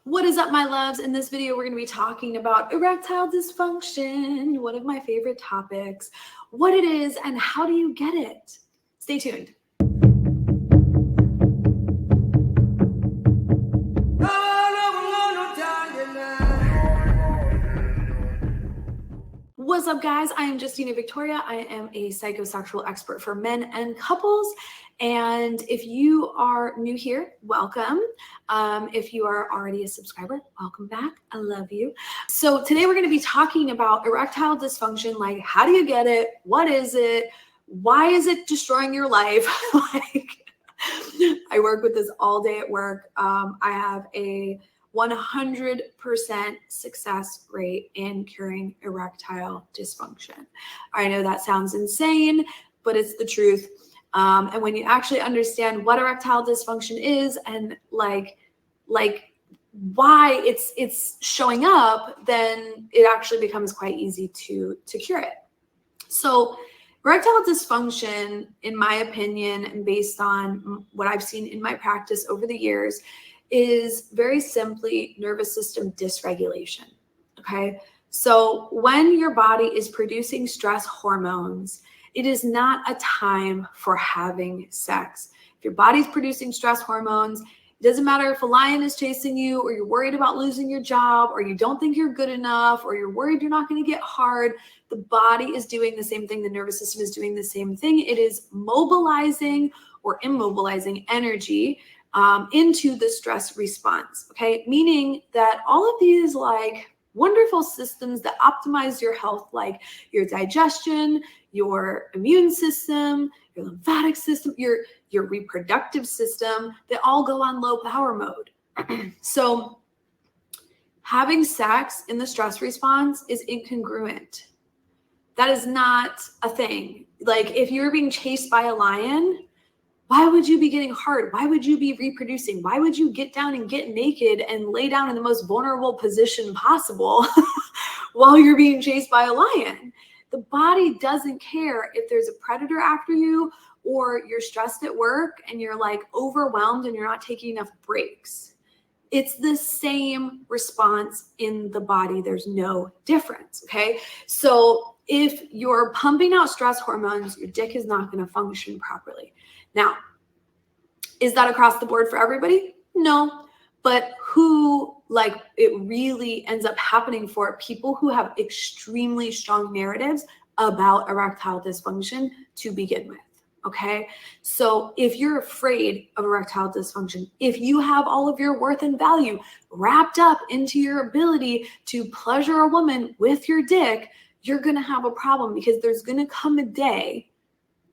What is up, my loves? In this video, we're going to be talking about erectile dysfunction, one of my favorite topics, what it is, and how do you get it? Stay tuned. What's up, guys? I am Justina Victoria. I am a psychosexual expert for men and couples. And if you are new here, welcome. If you are already a subscriber, welcome back. I love you. So today we're going to be talking about erectile dysfunction. Like, how do you get it? What is it? Why is it destroying your life? I work with this all day at work. I have a 100% success rate in curing erectile dysfunction. I know that sounds insane, but it's the truth. And when you actually understand what erectile dysfunction is and like why it's showing up, then it actually becomes quite easy to cure it. So erectile dysfunction, in my opinion, and based on what I've seen in my practice over the years, is very simply nervous system dysregulation. Okay. So when your body is producing stress hormones, it is not a time for having sex. If your body's producing stress hormones, it doesn't matter if a lion is chasing you, or you're worried about losing your job, or you don't think you're good enough, or you're worried you're not going to get hard. The body is doing the same thing. The nervous system is doing the same thing. It is mobilizing or immobilizing energy into the stress response. Okay. Meaning that all of these wonderful systems that optimize your health, like your digestion, your immune system, your lymphatic system, your reproductive system, they all go on low power mode. So having sex in the stress response is incongruent. That is not a thing. Like, if you're being chased by a lion, why would you be getting hard? Why would you be reproducing? Why would you get down and get naked and lay down in the most vulnerable position possible while you're being chased by a lion? The body doesn't care if there's a predator after you, or you're stressed at work and you're overwhelmed and you're not taking enough breaks. It's the same response in the body. There's no difference. Okay. So if you're pumping out stress hormones, your dick is not going to function properly. Now, is that across the board for everybody? No. But who it really ends up happening for people who have extremely strong narratives about erectile dysfunction to begin with. Okay. So if you're afraid of erectile dysfunction, if you have all of your worth and value wrapped up into your ability to pleasure a woman with your dick, you're going to have a problem, because there's going to come a day,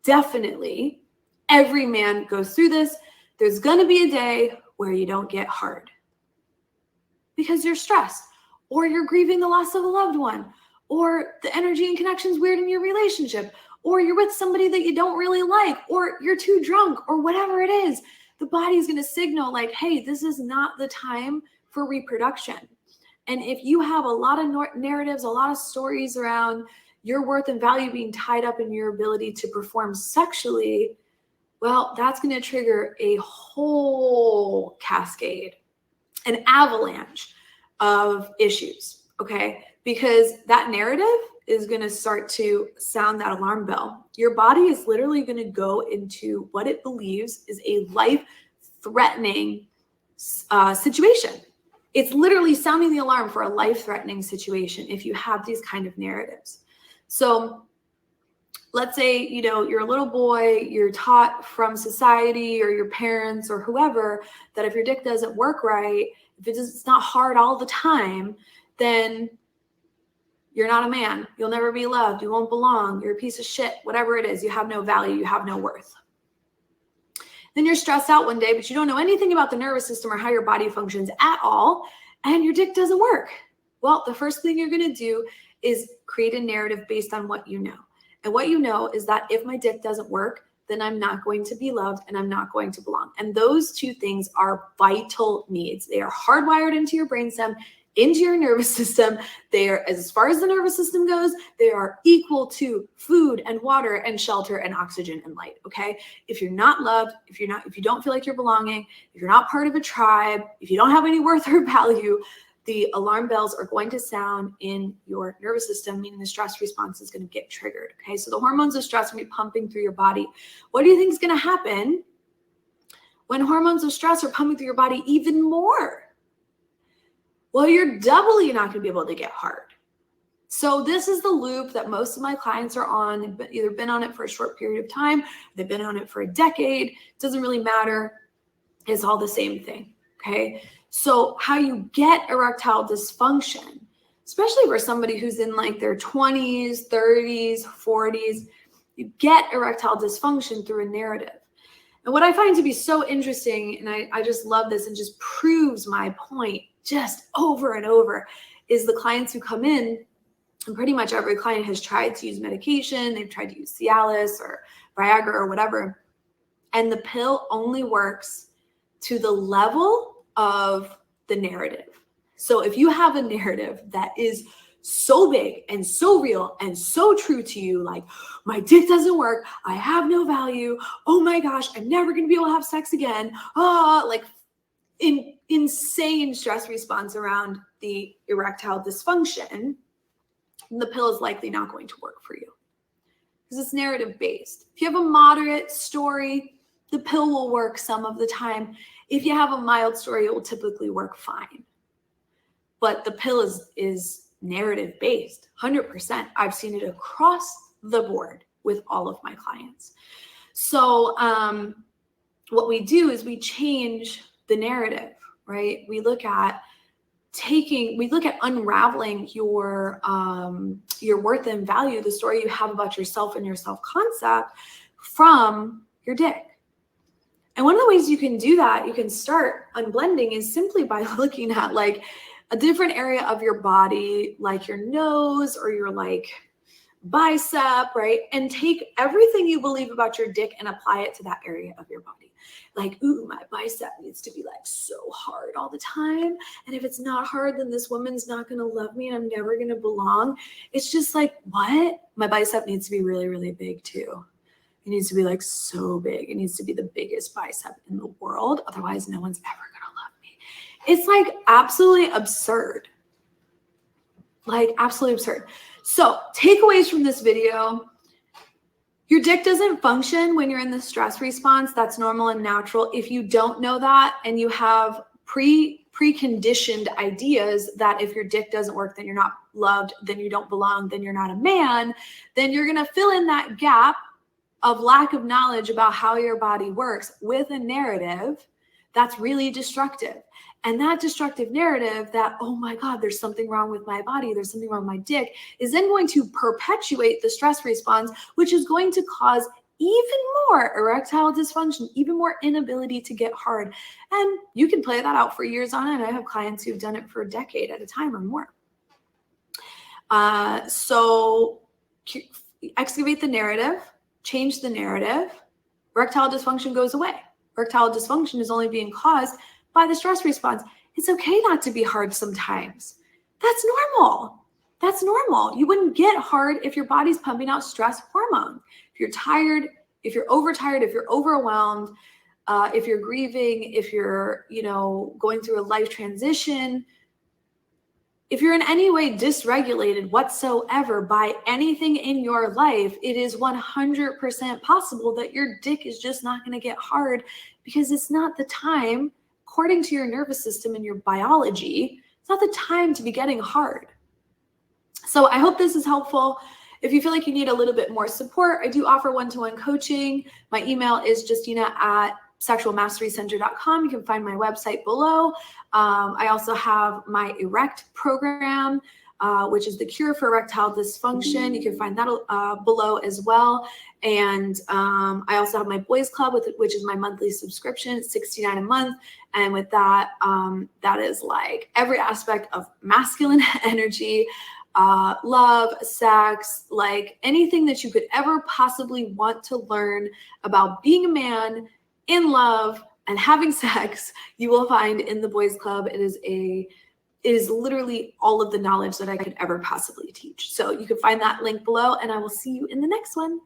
definitely, every man goes through this. There's going to be a day where you don't get hard because you're stressed, or you're grieving the loss of a loved one, or the energy and connection's weird in your relationship, or you're with somebody that you don't really like, or you're too drunk, or whatever it is. The body's going to signal hey, this is not the time for reproduction. And if you have a lot of narratives, a lot of stories around your worth and value being tied up in your ability to perform sexually, well, that's going to trigger a whole cascade, an avalanche of issues, okay? Because that narrative is going to start to sound that alarm bell. Your body is literally going to go into what it believes is a life-threatening situation. It's literally sounding the alarm for a life-threatening situation if you have these kind of narratives. So let's say, you're a little boy, you're taught from society or your parents or whoever that if your dick doesn't work right, if it's not hard all the time, then you're not a man. You'll never be loved. You won't belong. You're a piece of shit. Whatever it is, you have no value. You have no worth. Then you're stressed out one day, but you don't know anything about the nervous system or how your body functions at all, and your dick doesn't work. Well, the first thing you're going to do is create a narrative based on what you know. And what you know is that if my dick doesn't work, then I'm not going to be loved and I'm not going to belong. And those two things are vital needs. They are hardwired into your brainstem. into your nervous system. They are, as far as the nervous system goes, they are equal to food and water and shelter and oxygen and light. Okay. If you're not loved, if you don't feel like you're belonging, if you're not part of a tribe, if you don't have any worth or value, the alarm bells are going to sound in your nervous system, meaning the stress response is going to get triggered. Okay. So the hormones of stress will be pumping through your body. What do you think is going to happen when hormones of stress are pumping through your body even more? Well, you're doubly not going to be able to get hard. So this is the loop that most of my clients are on. They've either been on it for a short period of time, they've been on it for a decade. It doesn't really matter. It's all the same thing, okay? So how you get erectile dysfunction, especially for somebody who's in like their 20s, 30s, 40s, you get erectile dysfunction through a narrative. And what I find to be so interesting, and I just love this and just proves my point just over and over, is the clients who come in, and pretty much every client has tried to use medication. They've tried to use Cialis or Viagra or whatever. And the pill only works to the level of the narrative. So if you have a narrative that is so big and so real and so true to you, like, my dick doesn't work, I have no value, oh my gosh, I'm never going to be able to have sex again, like insane stress response around the erectile dysfunction, the pill is likely not going to work for you because it's narrative based. If you have a moderate story, the pill will work some of the time. If you have a mild story, it will typically work fine. But the pill is narrative based, 100%. I've seen it across the board with all of my clients. So what we do is we change the narrative, right? We look at unraveling your worth and value, the story you have about yourself and your self-concept from your dick. And one of the ways you can do that, you can start unblending, is simply by looking at like a different area of your body, like your nose or your like bicep, right? And take everything you believe about your dick and apply it to that area of your body. Like, ooh, my bicep needs to be like so hard all the time. And if it's not hard, then this woman's not going to love me and I'm never going to belong. It's just like, what? My bicep needs to be really, really big too. It needs to be like so big. It needs to be the biggest bicep in the world. Otherwise, no one's ever going to love me. It's like absolutely absurd. Like absolutely absurd. So takeaways from this video: your dick doesn't function when you're in the stress response. That's normal and natural. If you don't know that and you have preconditioned ideas that if your dick doesn't work, then you're not loved, then you don't belong, then you're not a man, then you're going to fill in that gap of lack of knowledge about how your body works with a narrative that's really destructive. And that destructive narrative that, oh my God, there's something wrong with my body, there's something wrong with my dick, is then going to perpetuate the stress response, which is going to cause even more erectile dysfunction, even more inability to get hard. And you can play that out for years on end. I have clients who've done it for a decade at a time or more. So excavate the narrative, change the narrative, erectile dysfunction goes away. Erectile dysfunction is only being caused by the stress response. It's okay not to be hard sometimes. That's normal. That's normal. You wouldn't get hard if your body's pumping out stress hormone. If you're tired, if you're overtired, if you're overwhelmed, if you're grieving, if you're, going through a life transition, if you're in any way dysregulated whatsoever by anything in your life, it is 100% possible that your dick is just not going to get hard because it's not the time, according to your nervous system and your biology, it's not the time to be getting hard. So I hope this is helpful. If you feel like you need a little bit more support, I do offer one-to-one coaching. My email is justina@sexualmasterycenter.com. You can find my website below. I also have my Erect program, which is the cure for erectile dysfunction. You can find that below as well. And I also have my boys club, which is my monthly subscription. It's $69 a month. And with that, that is like every aspect of masculine energy, love, sex, like anything that you could ever possibly want to learn about being a man, in love, and having sex, you will find in the boys club. It is a is literally all of the knowledge that I could ever possibly teach. So you can find that link below, and I will see you in the next one.